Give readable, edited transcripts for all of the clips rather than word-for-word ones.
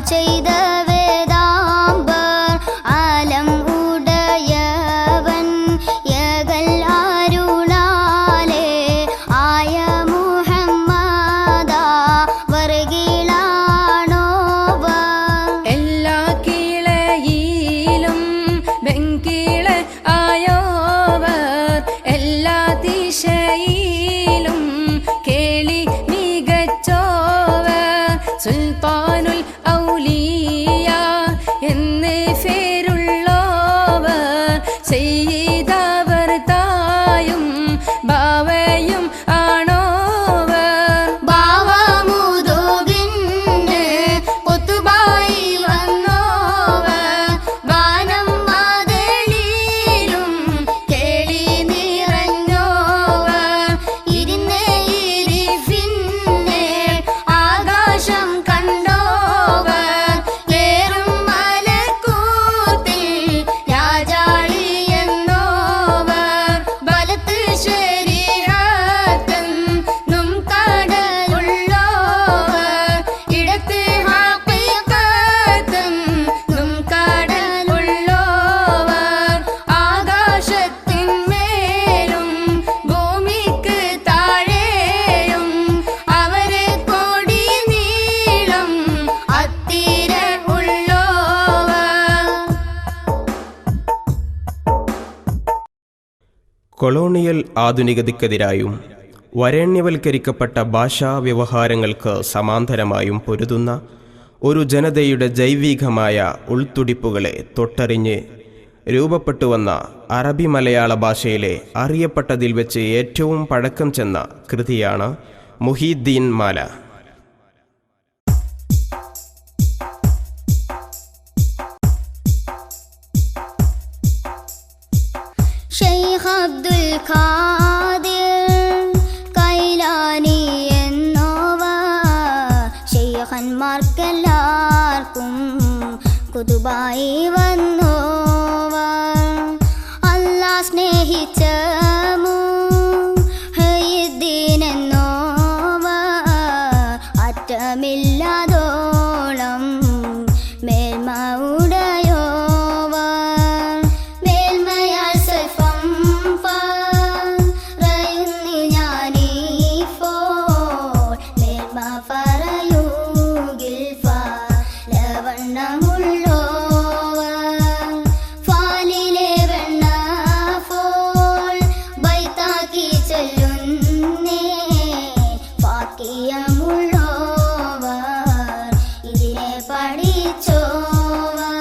ചെയ്ത വേദാംബർ ആലം ഉടയവൻ യകൽ അരുളാലേ ആയ മുഹമ്മദ വർഗിലാണോവർ എല്ലാ കീളയിലും വെങ്കിള ആയോവർ എല്ലാ ദിശയിലും കേളി മികച്ചോവർ സുൽത്താനുൽ ഔലിയ എന്ന് പേരുള്ളോവർ ചെയ്തവർ തായും ബാവയും ആണോവർ ബാവമുതുകിന് കുത്തുബായി വന്നോവർ വാനം മതളിലും കേളി നിറഞ്ഞോവർ ഇരുന്ന് ഇരിഫിന്നെ ആകാശം കണ്ടോവർ കേറും മലക്കൂത്തിൽ രാജാളി എന്നോവർ ബലത്ത് ശരീഅത്തും കടലുള്ളോവർ ഇടത്ത് ഹഖീഖത്തും കടലുള്ളോവർ ആകാശത്തിന്മേലും ഭൂമിക്ക് താഴെയും അവരെ കൊടി നീളം അത്തിര ഉള്ളോവർ കൊളോണിയൽ ആധുനികതയ്ക്കെതിരായും വരേണ്യവൽക്കരിക്കപ്പെട്ട ഭാഷാ വ്യവഹാരങ്ങൾക്ക് സമാന്തരമായും പൊരുതുന്ന ഒരു ജനതയുടെ ജൈവികമായ ഉൾത്തുടിപ്പുകളെ തൊട്ടറിഞ്ഞ് രൂപപ്പെട്ടുവന്ന അറബി മലയാള ഭാഷയിലെ അറിയപ്പെട്ടതിൽ വെച്ച് ഏറ്റവും പഴക്കം ചെന്ന കൃതിയാണ് മുഹീദ്ദീൻ മാല. ഷെയ്ഖ് അബ്ദുൽ ഖാദിർ കൈലാനി എന്നോവർ ഷെയ്ഖന്മാർക്കെല്ലാവർക്കും കുതുബായി വന്നോവർ അല്ലാഹ് സ്നേഹിച്ച മുഹയ്യിദ്ദീൻ എന്നോവർ അറ്റമില്ലാതോളം മേൽമ ഉടയോവർ മേൽമയാൽ സ്വൽപ്പം പറയുന്നു ഞാനീപ്പോൾ മേൽമ പറയുകിൽ ഫലവണ്ണമുള്ളോവർ ഫാലിലെ വെണ്ണ പോൽ ബൈത്താക്കി ചൊല്ലുന്നേ ഫാക്കിയമുള്ളോവർ ഇതിനെ പഠിച്ചോവർ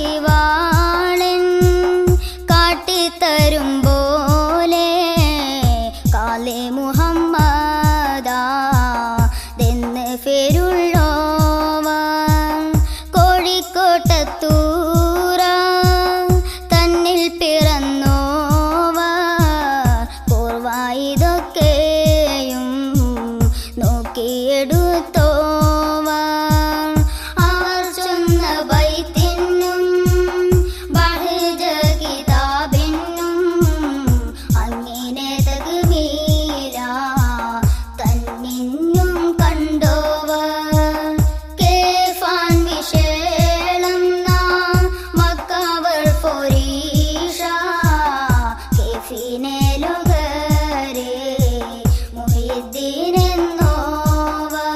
കണ്ടെന്നറിവാളൻ കാട്ടിത്തരും പോലെ കാലേ മുഹമ്മദെന്ന് പേരുള്ളോവർ കോഴിക്കോട്ടത്തൂറ തന്നിൽ പിറന്നോവർ പൂർവായിതൊക്കെയും നോക്കിയെടുത്തോവർ അവർ ചൊന്ന ബൈത്തിനും ബഹ്ജ കിതാബിനും അങ്ങനെ തക്മീല തന്നിന്നും കണ്ടോവർ കേഫാൻ വിശേളം നാം മക്കവർ ഫൊരീഷ കേഫിനെ ലോകരെ മുഹീദ്ദീൻ എന്നോവർ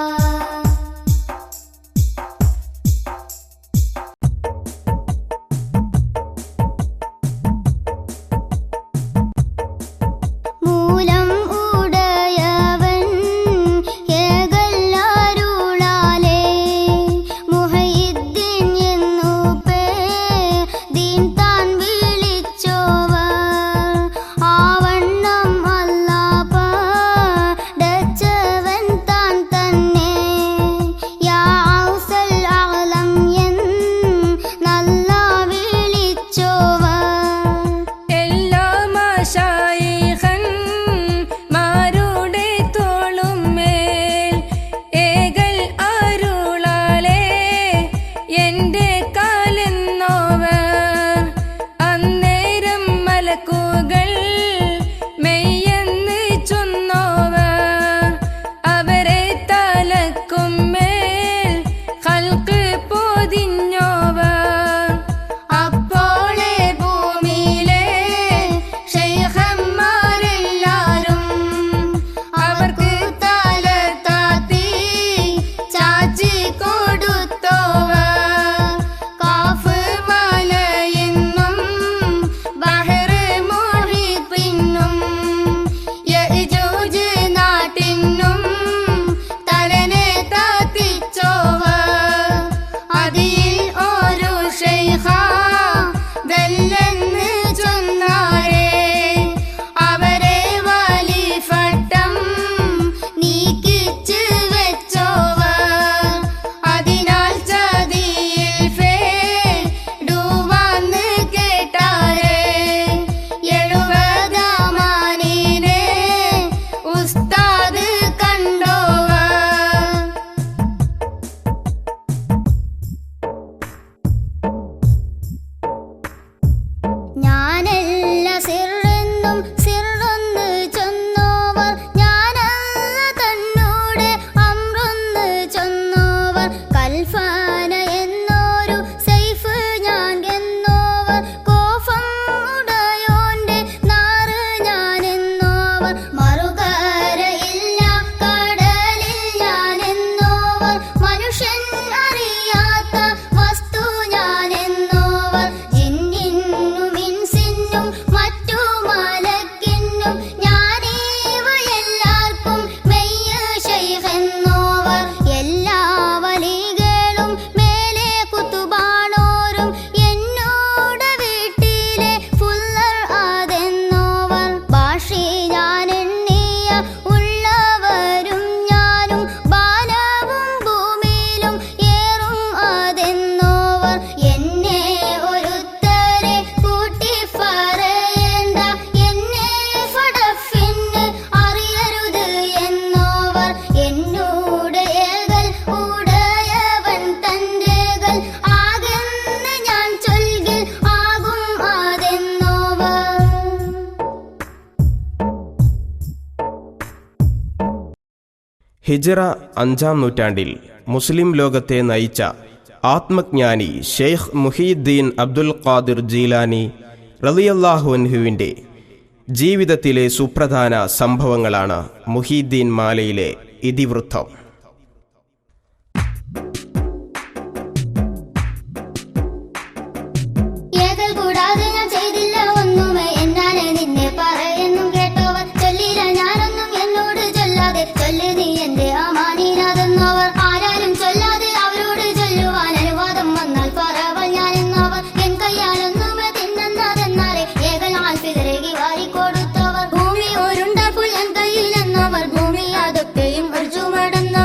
ഹിജ്റ 5-ാം നൂറ്റാണ്ടിൽ മുസ്ലിം ലോകത്തെ നയിച്ച ആത്മജ്ഞാനി ഷെയ്ഖ് മുഹീദ്ദീൻ അബ്ദുൽ ഖാദിർ ജീലാനി റളിയല്ലാഹു അൻഹുവിൻ്റെ ജീവിതത്തിലെ സുപ്രധാന സംഭവങ്ങളാണ് മുഹീദ്ദീൻ മാലയിലെ ഇതിവൃത്തം. ഏകൽ കൂടാതെ ഞാൻ ചെയ്തില്ല ഒന്നുമേ എന്നാണ് നിന്നെ പറയുന്നും കേട്ടോവർ. ചൊല്ലില്ല ഞാനൊന്നും എന്നോട് ചൊല്ലാതെ ചൊല്ലി നീ എന്റെ അമാനീനാതെന്നോവർ. ആരാലും ചൊല്ലാതെ അവരോട് ചൊല്ലുവാൻ അനുവാദം വന്നാൽ പറവൽ ഞാനെന്നോവർ. എൻ കയ്യാലൊന്നുമേ തിന്നെന്നതെന്നാലെ ഏകൽ ആൽഫിതരകി വാരിക്കൊടുത്തോവർ. ഭൂമി ഒരുണ്ടപ്പോൾ എൻ കയ്യിൽ എന്നോവർ. ഭൂമി അതൊക്കെയും ഒരു ചുമടുന്ന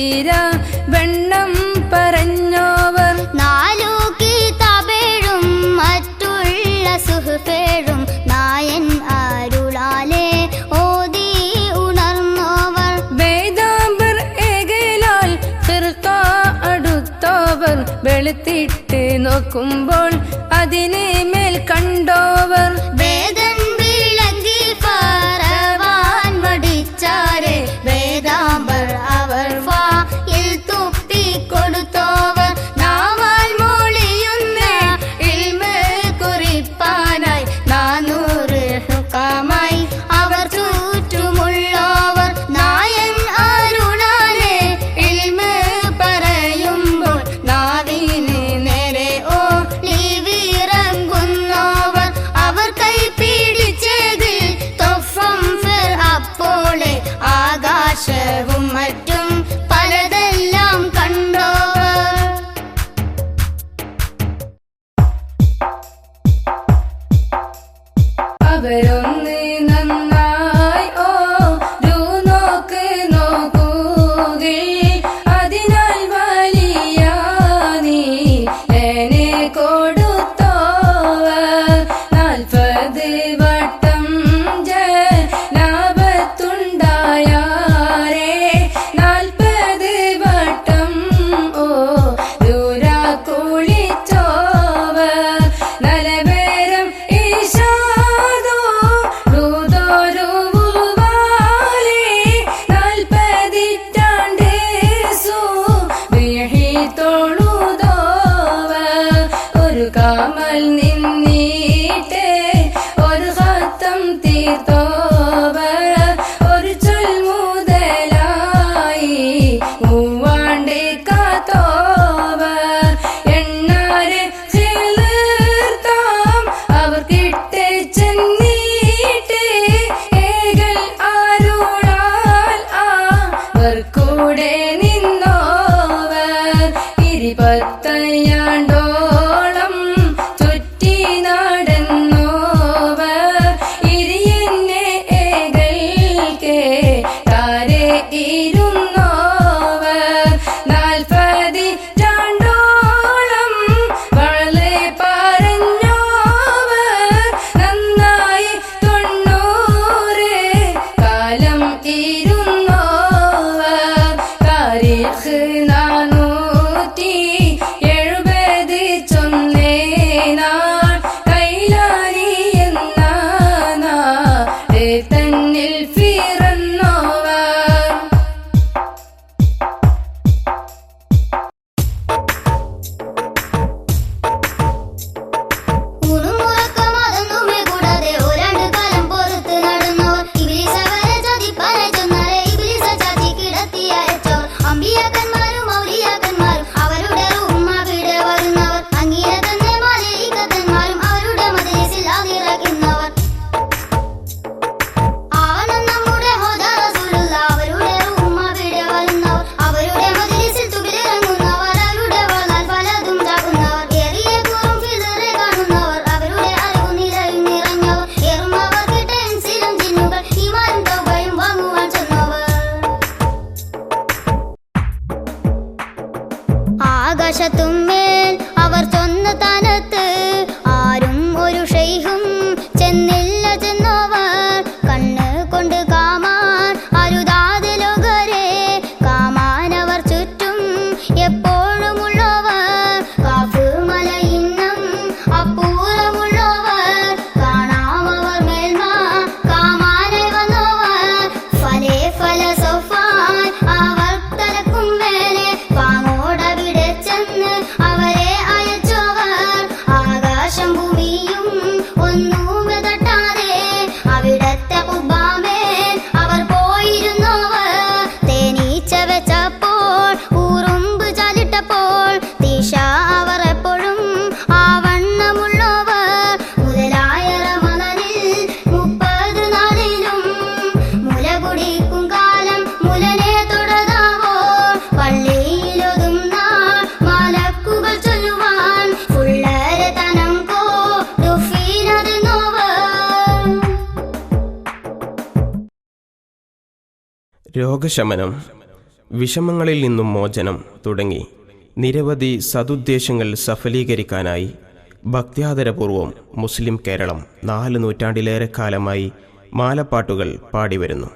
തീര വെണ്ണം പറഞ്ഞോവർ. 4 കിതാബേഴും മറ്റുള്ള സുഹ്ഫേഴും നായൻ അരുളാലെ ഓതി ഉണർന്നോവർ. വേദാംബർ ഏകലാൽ ഫിർഖ അടുത്തോവർ. വെളുത്തിട്ട് നോക്കുമ്പോൾ അതിനെ മേൽ കണ്ടോവർ. വേദൻ വിളങ്ങി പറവാൻ മടിച്ചാരെ വേദാംബർ അവർ വായിൽ തുപ്പി കൊടുത്തോവർ. നാവാൽ മൊഴിയുന്ന ഇൽമ് കുറിപ്പാനായി 400 ഹുക്കാമായി അവർ ചുറ്റുമുള്ളോവർ. നായൻ അരുളാലെ ഇൽമ് പറയുമ്പോൾ നാവിന് നേരെ ഒളിവിറങ്ങുന്നോവർ. അവർ കൈ പിടിച്ചതിൽ തൊഫം ഫിർ അപ്പോളെ ആകാശവും മറ്റും പലതെല്ലാം കണ്ടോവർ. അവരൊന്ന് നന്നായി നോക്ക് നോക്കുകയിൽ അതിനാൽ വലിയ നീ എന്നെ കൊടുത്തോവർ. 40 വട്ടം ജനാപത്തുണ്ടായാരേ 40 വട്ടം ദൂര കുളിച്ചോവർ. നലവേരം ഈശാദോ ദൂതോരുവാലേ 40 തൊഴുതോവർ. ഒരു കാമൽ നിന്നീട്ടേ ഒരു ഖത്തം തീർത്തോവർ. ഒരു ചൊൽ മുതലായി 3 കാത്തോവർ. എണ്ണാരെ ചേർത്താം അവർ കിട്ടേ ചെന്നീട്ട് ഏകൽ ആരുളാൽ അവർ കൂടെ നിന്നോവർ. 20 ചുറ്റി നടന്നോവർ. ഇരിയെന്നെ ഏകൽക്കേ താരെ ഇരുന്നോവർ. 40 വളരെ പറഞ്ഞോവർ. നന്നായി 90 കാലം ഇരുന്നോവർ. താരീഖ് 470 ചൊന്നേനാൾ കൈലാരി എന്ന നാട് തന്നിൽ പിറന്നോവർ. ഊണുമുറക്കമതൊന്നുമേ കൂടാതെ 2 കാലം പുറത്ത് നടന്നോർ. ഇബ്ലീസ് അവരെ ചതിപ്പാനായി ചെന്നാരെ ഇബ്ലീസ് ചതി കിടത്തി അയച്ചോർ. അമ്പിയാക്കന്മാരും ഔലിയാക്കന്മാരും അവരുടെ റൂഹ് അവിടെ വരുന്നവർ. അങ്ങീരെ തന്നെ മലയികത്തന്മാരും അവരുടെ മജ്‌ലിസിൽ ആദിറക്കുന്നവർ. ആവണം നമ്മുടെ ഹോദാ റസൂലുള്ള അവരുടെ റൂഹ് അവിടെ വരുന്നവർ. അവരുടെ മജ്‌ലിസിൽ തുകിലിറങ്ങുന്നവർ. അവരുടെ വളാൽ പലതും ചാകുന്നവർ. ഏറിയ കൂറും ഫിദറെ കാണുന്നവർ. അവരുടെ അറിവ് നിറയും നിറഞ്ഞവർ. ഏറുമവർ കേട്ട ഇൻസിലും ജിന്നുകൾ ഈമാനും തൗബയും വാങ്ങുവാൻ ചെന്നവർ. ആകാശത്തുമേൽ അവർ ചൊന്ന താനത്ത് ആരും ഒരു ഷെയ്ഖും ചെന്നില്ല ചെന്നോവർ. കണ്ണ് കൊണ്ട് കാമാൻ അരുതാതെ ലോകരെ കാമാൻ അവർ ചുറ്റും എപ്പോഴുമുള്ളവർ. കാഫ് മലയിന്നം അപ്പൂറമുള്ളവർ കാണാമവർ മേൽമ കാമാനായി വന്നോവർ. ഫലേ ഫല സൗഫാൻ അവർ തലക്കും മേലെ പാങ്ങോടവിടെ ചെന്ന് അവരെ അയച്ചോവർ. ആകാശം ഭൂമിയും ഒന്നുമേ തട്ടാതെ അവിടത്തെ ഖുബാമേൽ അവർ പോയിരുന്നോവർ. തേനീച്ച വെച്ചപ്പോൾ ഉറുമ്പ് ചാലിട്ടപ്പോൾ തീശ അവർ എപ്പോഴും ആവണ്ണമുള്ളവർ. മുതലായ റമദാനിൽ 30 നാളിലും മുല കുടിക്കും കാലം മുലനെ തൊടതാവോ. പള്ളിയിലൊതും നാൾ മലക്കുകൾ ചൊല്ലുവാൻ ഫുള്ളരെ തനം കൊടുഫീനതെന്നോവർ. രോഗശമനം വിഷമങ്ങളിൽ നിന്നും മോചനം തുടങ്ങി നിരവധി സതുദ്ദേശങ്ങൾ സഫലീകരിക്കാനായി ഭക്ത്യാദരപൂർവം മുസ്ലിം കേരളം 4 നൂറ്റാണ്ടിലേറെ കാലമായി മാലപ്പാട്ടുകൾ പാടിവരുന്നു.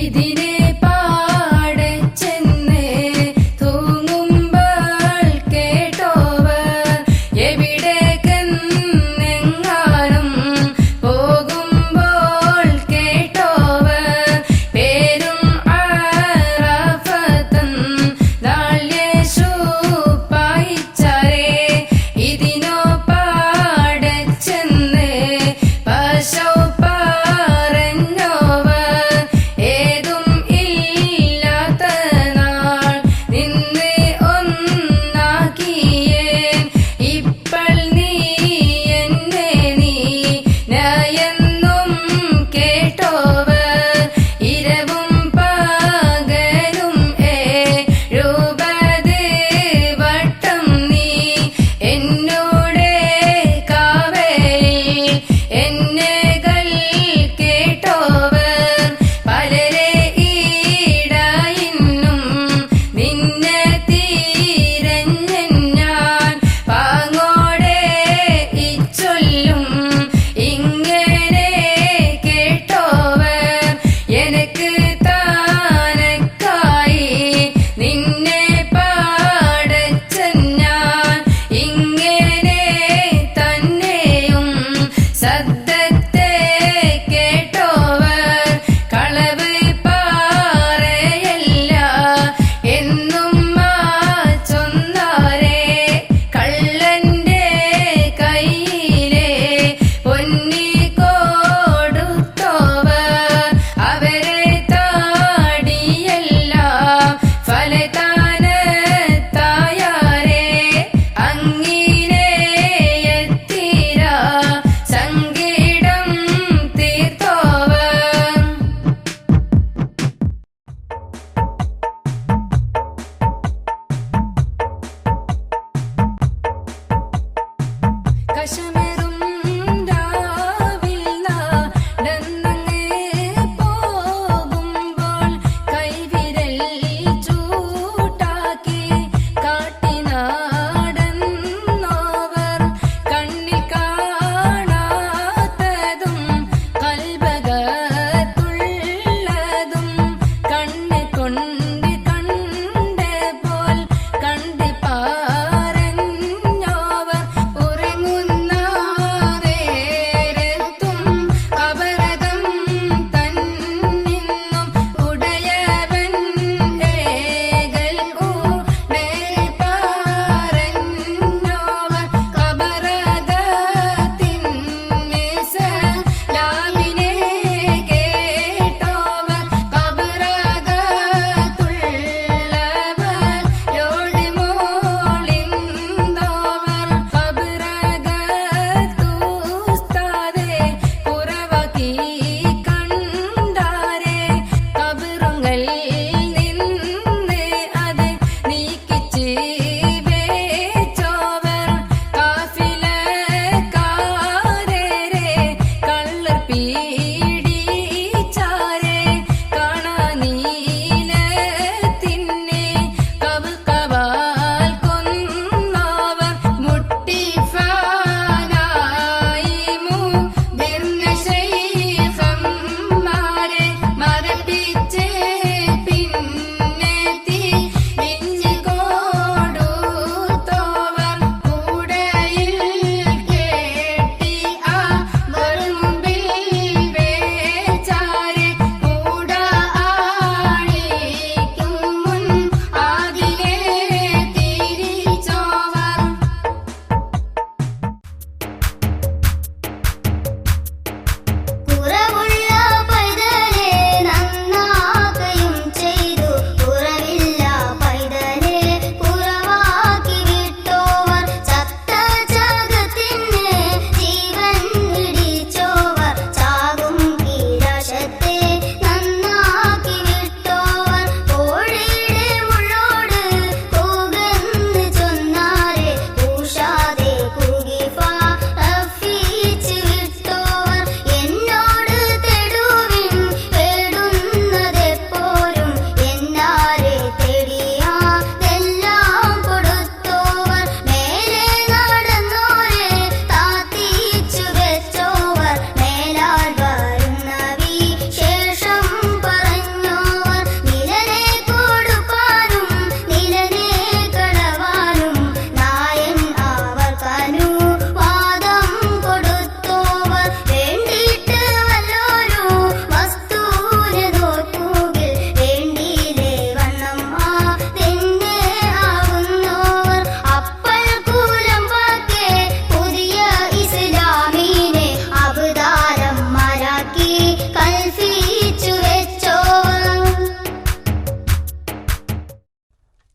ഇതിനെ പാടെ ചെന്ന് തൂങ്ങുമ്പോൾ കേട്ടോവർ എവിടേക്കെന്നെങ്ങാനും പോകുമ്പോൾ കേട്ടോവർ പേരും ആറാഫത്തൻ നാള്യേശു പായിച്ചാരേ ഇതിനോ പാടെ ചെന്ന് പശു പറഞ്ഞോവർ ഏതും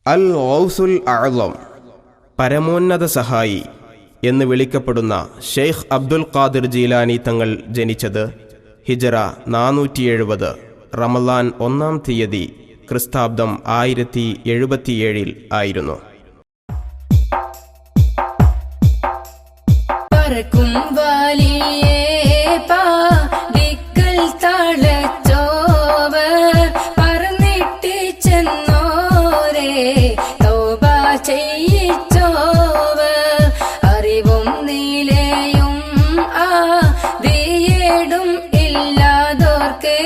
അൽ ഗൗസുൽ അഅ്ളം, പരമോന്നത സഹായി എന്ന് വിളിക്കപ്പെടുന്ന ഷെയ്ഖ് അബ്ദുൽ ഖാദിർ ജീലാനി തങ്ങൾ ജനിച്ചത് ഹിജറ 470 റമളാൻ 1-ാം തീയതി ക്രിസ്താബ്ദം 1077 ആയിരുന്നു. പറക്കും വലിയേ പാടിക്കൽ തളച്ചോവർ പറന്നിട്ട് ചെന്നോരേ തൗബ ചെയ്യിച്ചോവർ അറിവും നിലയും ആദിയേടും ഇല്ലാതോർക്ക്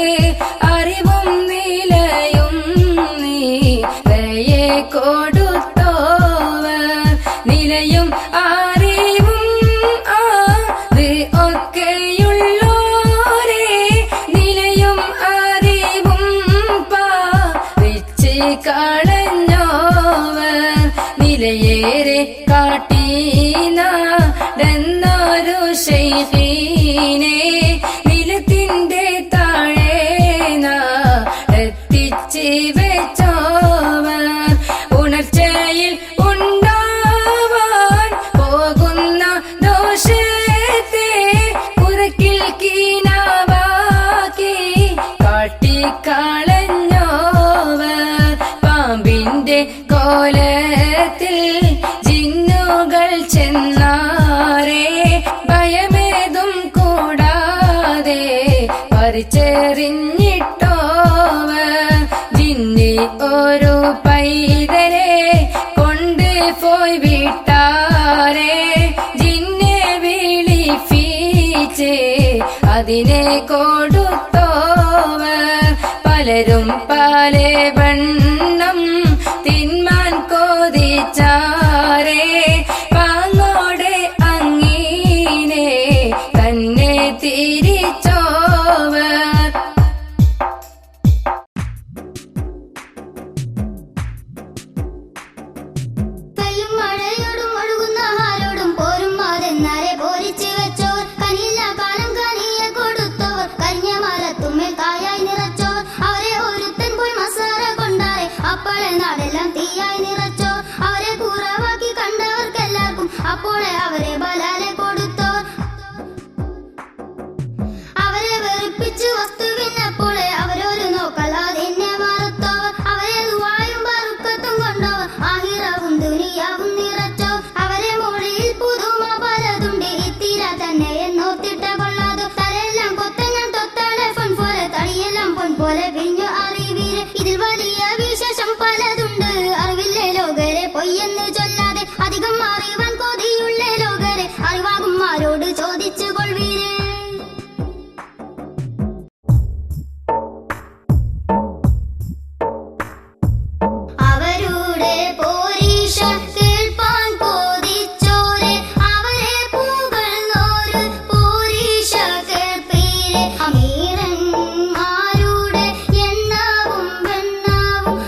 അറിവും നിലയും നീലയെ കൊടുത്തോവർ നിലയും അറിവും ഒക്കെയുള്ളോരേ നിലയും അറിവും പാറിച്ച് കളഞ്ഞോവർ നിലയേറെ കാട്ടീനാടെന്നൊരു ശൈഖീനെ നിലത്തിന്റെ താഴെ നാടെത്തിച്ച് വെച്ചോവർ ഉണർച്ചയിൽ ഉണ്ടാവാൻ പോകുന്ന ദോഷത്തെ പുറക്കിൽ കീനാവാക്കി കാട്ടിക്കളഞ്ഞോവർ പാമ്പിന്റെ കോലത്തിൽ ജിന്നുകൾ ചെന്നാരേ ഭയമേതും കൂടാതെ പറിച്ചെറിഞ്ഞിട്ടോവർ ജിന്നി ഒരു പൈതരെ കൊണ്ട് പോയി വിട്ടാരേ ജിന്നെ വിളിപ്പിച്ച് അതിനെ കൊടുത്തോവർ പലരും പല വണ്ണം തിന്മാൻ കോതിച്ചാരേ പാങ്ങോടെ അങ്ങീനെ തന്നെ തിരിച്ചോവർ പെയ്യും മഴയോടും ഒഴുകുന്ന ഹാലോടും പോരും മാതെന്നാരെ പോരിച്ച് വെച്ചോർ കനിയില്ല കാലം കനിയെ കൊടുത്തോർ കരിഞ്ഞ മരത്തുമ്മേൽ കായായി നിറച്ചോർ അവരെ ഒരുത്തൻ പോയി മസാര കൊണ്ടാരെ അപ്പോളെ നാടെല്ലാം തീയായി നിറച്ചോർ അവരെ കുറവാക്കി കണ്ടവർക്കെല്ലാവർക്കും അപ്പോളെ അവരെ ബലാലെ കൊടുത്തോർ അവരെ വെറുപ്പിച്ചു വസ്തുവിനപ്പോളെ അവരൊരു നോക്കല്ലാതെന്നെ മറുത്തോർ അവരെ ദുആയും ബറുക്കത്തും കൊണ്ടോർ ആഹിറവും ദുനിയാവും നിറച്ചോ അവരെ മൊഴിയിൽ പുതുമ പലതുണ്ട് ഇത്തിര തന്നെ എന്നോർത്തിട്ട കൊള്ളാതോ തലെല്ലാം കൊത്തങ്ങൻ തൊത്തളെ പൊൻ പോലെ തടിയെല്ലാം പൊൻ പോലെ പിരിഞ്ഞു അറിവീര് ഇതിൽ വലിയ വിശേഷം പലതുണ്ട് അറിവില്ലേ ലോകരെ പൊയ്യെന്ന് ചൊല്ലാതെ അധികം അറിവാൻ കൊതിയുള്ള ലോകരെ അറിവാകും ആരോട് ചോദിച്ചു കൊൾവീരേ. അവരുടെ പോരീഷ കേൾപ്പാൻ കൊതിച്ചോരെ അവരെ പുകഴ്ന്നോര് പോരീഷ കേൾപ്പീരെ അമീരന്മാരുടെ എണ്ണവും വെണ്ണവും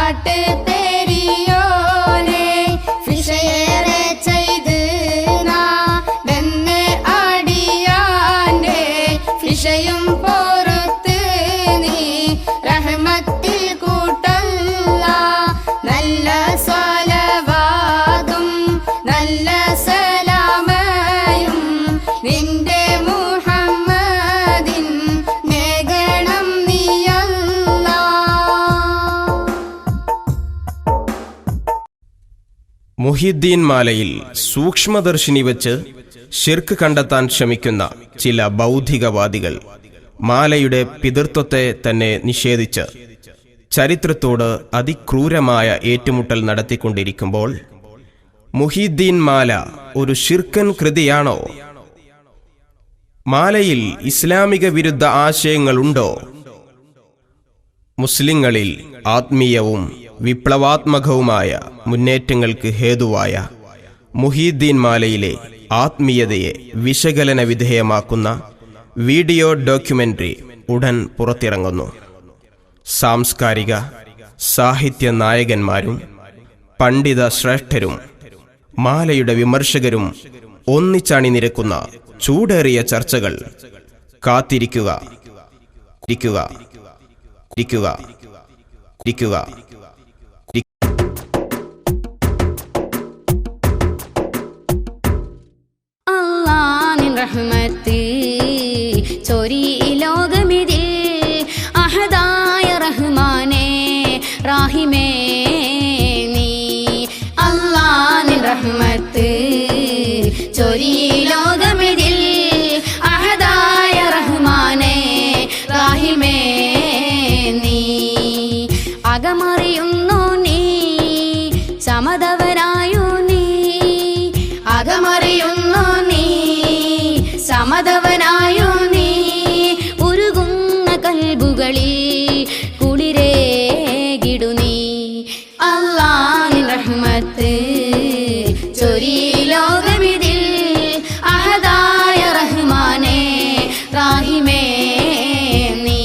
കാട്ട് തെരിയോനെ വിഷയേറെ ചെയ്ത് നാടെന്ന് അടിയാന്റെ വിഷയും പൊറുത്ത് നീ റഹ്മത്തിൽ കൂട്ടല്ല നല്ല സ്വലവാതും നല്ല സലാമയും നിന്റെ മുഹമ്മദിൻ മേഘണം നീയല്ല. മുഹിദ്ദീൻ മാലയിൽ സൂക്ഷ്മദർശിനി വച്ച് ശിർക്ക് കണ്ടെത്താൻ ശ്രമിക്കുന്ന ചില ബൗദ്ധികവാദികൾ മാലയുടെ പിതൃത്വത്തെ തന്നെ നിഷേധിച്ച് ചരിത്രത്തോട് അതിക്രൂരമായ ഏറ്റുമുട്ടൽ നടത്തിക്കൊണ്ടിരിക്കുമ്പോൾ മുഹിദ്ദീൻ മാല ഒരു ശിർക്കൻ കൃതിയാണോ? മാലയിൽ ഇസ്ലാമിക വിരുദ്ധ ആശയങ്ങളുണ്ടോ? മുസ്ലിങ്ങളിൽ ആത്മീയവും വിപ്ലവാത്മകവുമായ മുന്നേറ്റങ്ങൾക്ക് ഹേതുവായ മുഹിദ്ദീൻ മാലയിലെ ആത്മീയതയെ വിശകലന വിധേയമാക്കുന്ന വീഡിയോ ഡോക്യുമെന്ററി ഉടൻ പുറത്തിറങ്ങുന്നു. സാംസ്കാരിക സാഹിത്യ നായകന്മാരും പണ്ഡിത ശ്രേഷ്ഠരും മാലയുടെ വിമർശകരും ഒന്നിച്ചണിനിരക്കുന്ന ചൂടേറിയ ചർച്ചകൾ കാത്തിരിക്കുക. ഇരിക്കുക ഇരിക്കുക ഇരിക്കുക. അല്ലാഹുവിൻ റഹ്മത്ത് ചൊരി ലോകമിതിൽ അഹദായ റഹ്മാനേ റാഹിമേ നീ. അല്ലാഹുവിൻ റഹ്മത്ത് ചൊരി ലോകമിതിൽ അഹദായ റഹ്മാനേ റാഹിമേ നീ. അകമറിയുന്നു നീ സമതവനായു നീ. അകമറിയുന്നു നീ സമതവനായു നീ. ഉരുകുന്ന കൽബുകളിൽ കുളിരേകിടു നീ. അല്ലാഹുവിൻ റഹ്മത്ത് ചൊരി ലോകമിതിൽ അഹദായ റഹ്മാനേ റാഹിമേ നീ.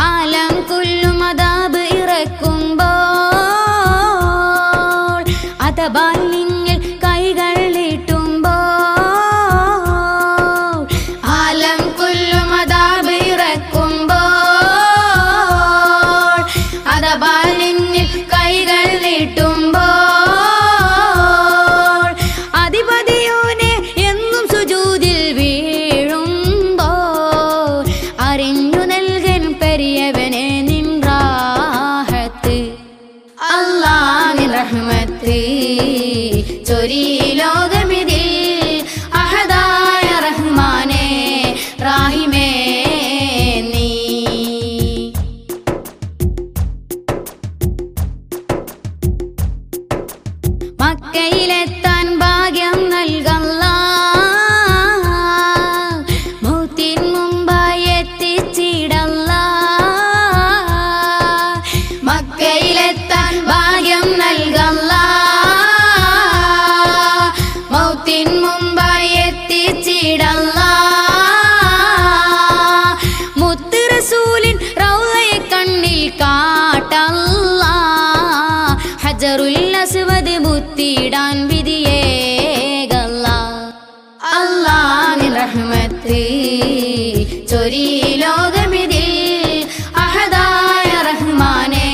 ആലം കുല്ലും അദാബ് ഇറക്കുമ്പോൾ അതബാൽ നിങ്ങൾ കൈകൾ നീട്ടുമ്പോൾ. ആലം കുല്ലും അദാബ് ഇറക്കുമ്പോൾ അതബാൽ നിങ്ങൾ കൈകൾ നീട്ടുമ്പോൾ. അധിപതിയോനെ എന്നും സുജൂദിൽ വീഴുമ്പോൾ അറിഞ്ഞു നൽകൻ പെരിയവനെ നിൻ റാഹത്ത്. അല്ലാഹുവിൻ റഹ്മത്ത് ചൊരി ലോകമിതിൽ അഹദായ റഹ്മാനേ റാഹിമേ നീ. മക്കയിലെത്താൻ ഭാഗ്യം നൽകല്ല മൗത്തിൻ മുമ്പായി എത്തിച്ചിടല്ല. മക്കയിലെത്താൻ ഭാഗ്യം നൽകല്ല മൗത്തിൻ മുമ്പായി എത്തിച്ചിടല്ല. മുത്ത് റസൂലിൻ റൗളയെ കണ്ണിൽ കാട്ടല്ല. ഹജറുൽ അസ്വദ് മുത്തിടാൻ വിധിയേകല്ല. അല്ലാഹുവിൻ റഹ്മത്ത് ചൊരി ലോകമിതിൽ അഹദായ റഹ്മാനേ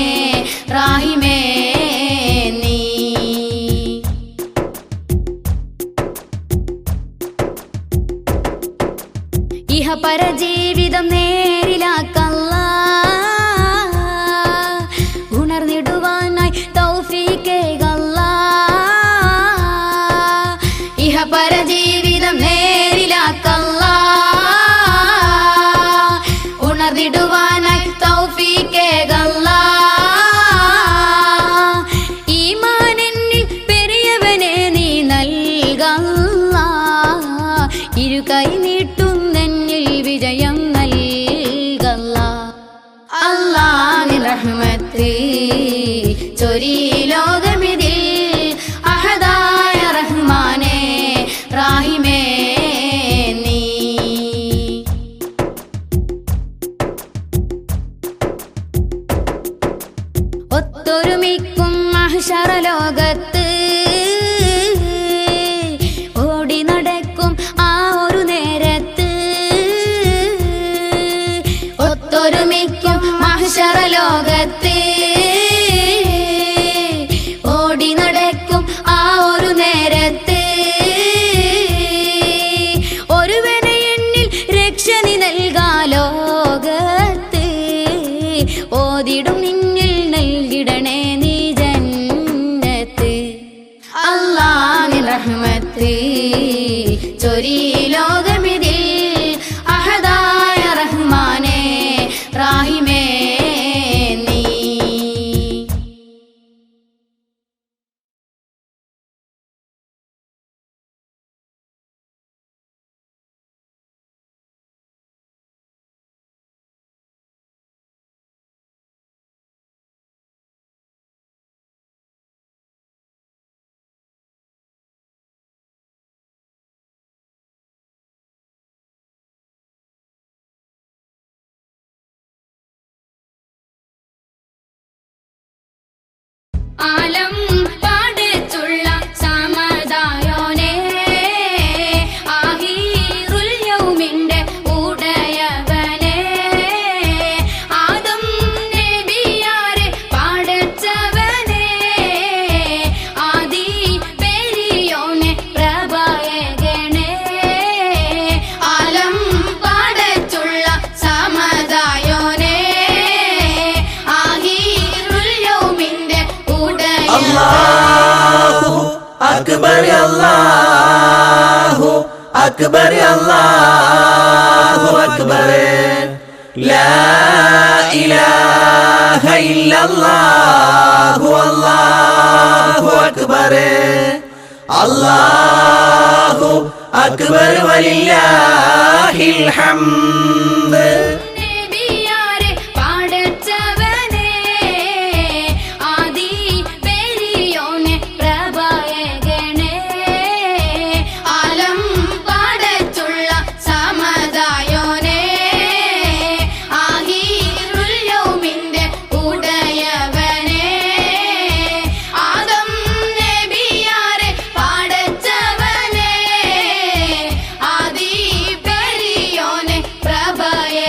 റാഹിമേ നീ. ഇഹപര ജീവിതം നേരിലാക്കല്ല. ഉണർന്നിടുവാനായി തൗഫീഖേകല്ല. ഇഹപര ജീവിതം നേരിലാക്കല്ല. ഉണർന്നിടുവാനായി തൗഫീഖേകല്ല. ഈമാനെന്നിൽ പെരിയവനെ നീ നൽകല്ല. ഇരു കൈ നീട്ടുന്നെന്നിൽ വിജയം നൽകല്ല. മഹ്ശറലോകത്ത് ഓടി നടക്കും ആ ഒരു നേരത്ത് ഒത്തൊരുമിക്കും മഹ്ശറലോകത്ത് ഓടി നടക്കും ആ ഒരു നേരത്ത് ഒരുവനെ എന്നിൽ രക്ഷ നീ നൽകാലോകത്ത് ഓതിടും നിന്നിൽ നൽകിടണേ നീ ജന്നത്ത് അല്ലാഹുവിൻ റഹ്മത്ത് ചൊരി ലോകമിതിൽ അഹദായ റഹ്മാനേ റഹീമേ നീ. ആലം പാടത്തുള്ള സമദായോനേ ആഹിറുൽ യൗമിന്റെ ഉടയവനേ ആദം നബിയാരെ പാടച്ചവനേ ആദി പെരിയോനെ പ്രഭയകണേ ആലം പാടത്തുള്ള സമദായോനേ ആഹിറുൽ യൗമിന്റെ Allahu Akbar, Allahu Akbar, Allahu Akbar. La ilaha illallah, Allahu Akbar. Allahu Akbar walillahil hamd. നബിയാരെ പാടച്ചവനേ ആദി പെരിയോനെ പ്രഭയകണേ ആലം പാടത്തുള്ള സമദായോനേ ആഹിറുൽ യൗമിന്റെ ഉടയവനേ ആദം നബിയാരെ പാടച്ചവനേ ആദി പെരിയോനെ പ്രഭയകണേ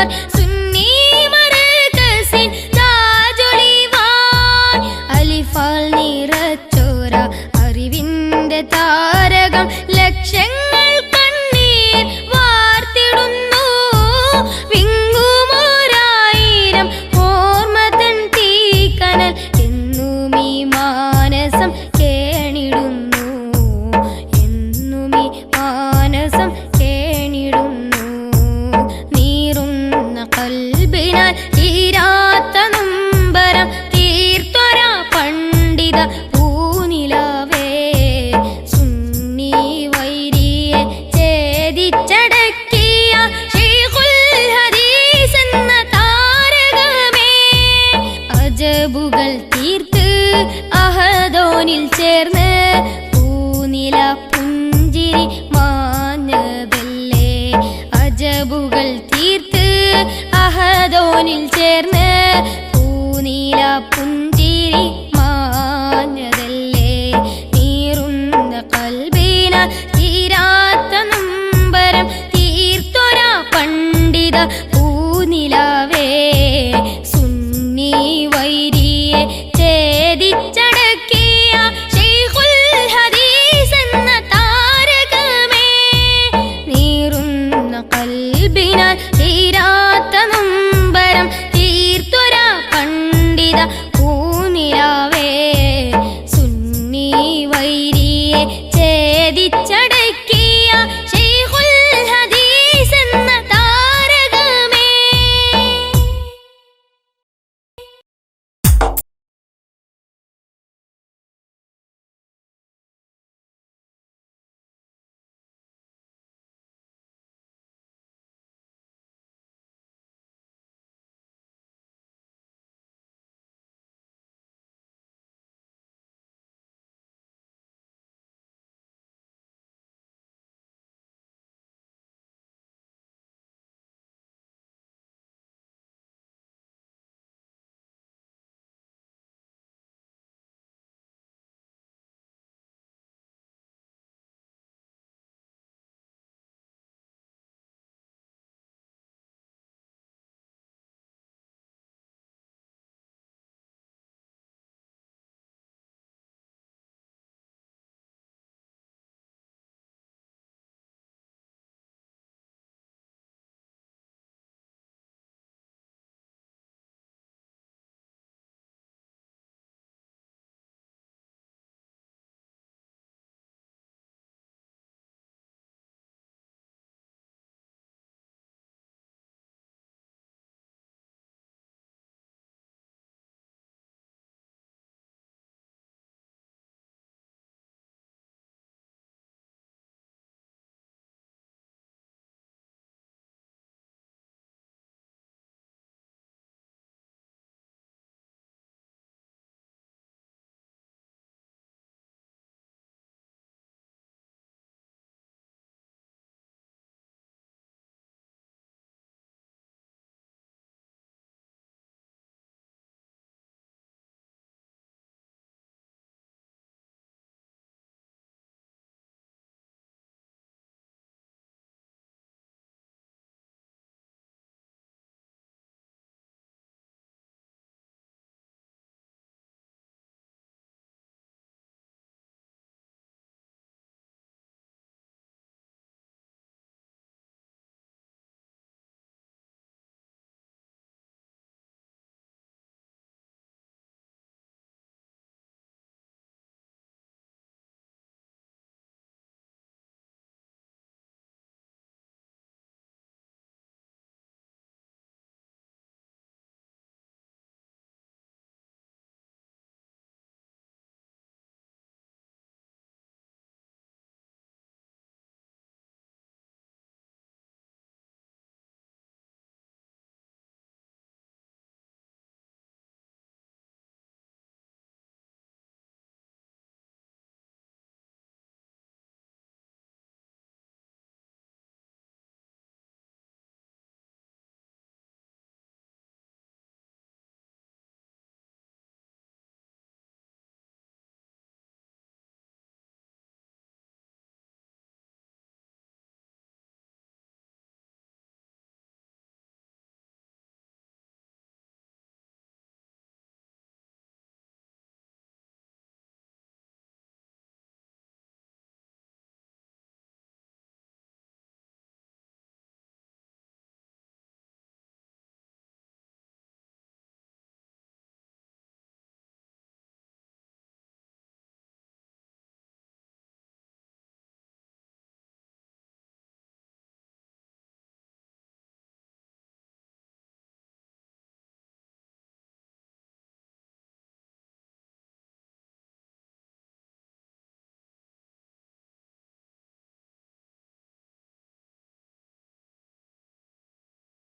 വാൻ സുന്നി മർകസിൻ താജൊളിവാൻ അലിഫാൽ നിറച്ചോര അറിവിന്റെ താരകം ലക്ഷങ്ങൾ കണ്ണീർ വാർത്തിടുന്നു വിങ്ങുമോരായിരം ഓർമ്മതൻ തീക്കനൽ എന്നുമീ മാനസം കേണിടുന്നു എന്നുമീ മാനസം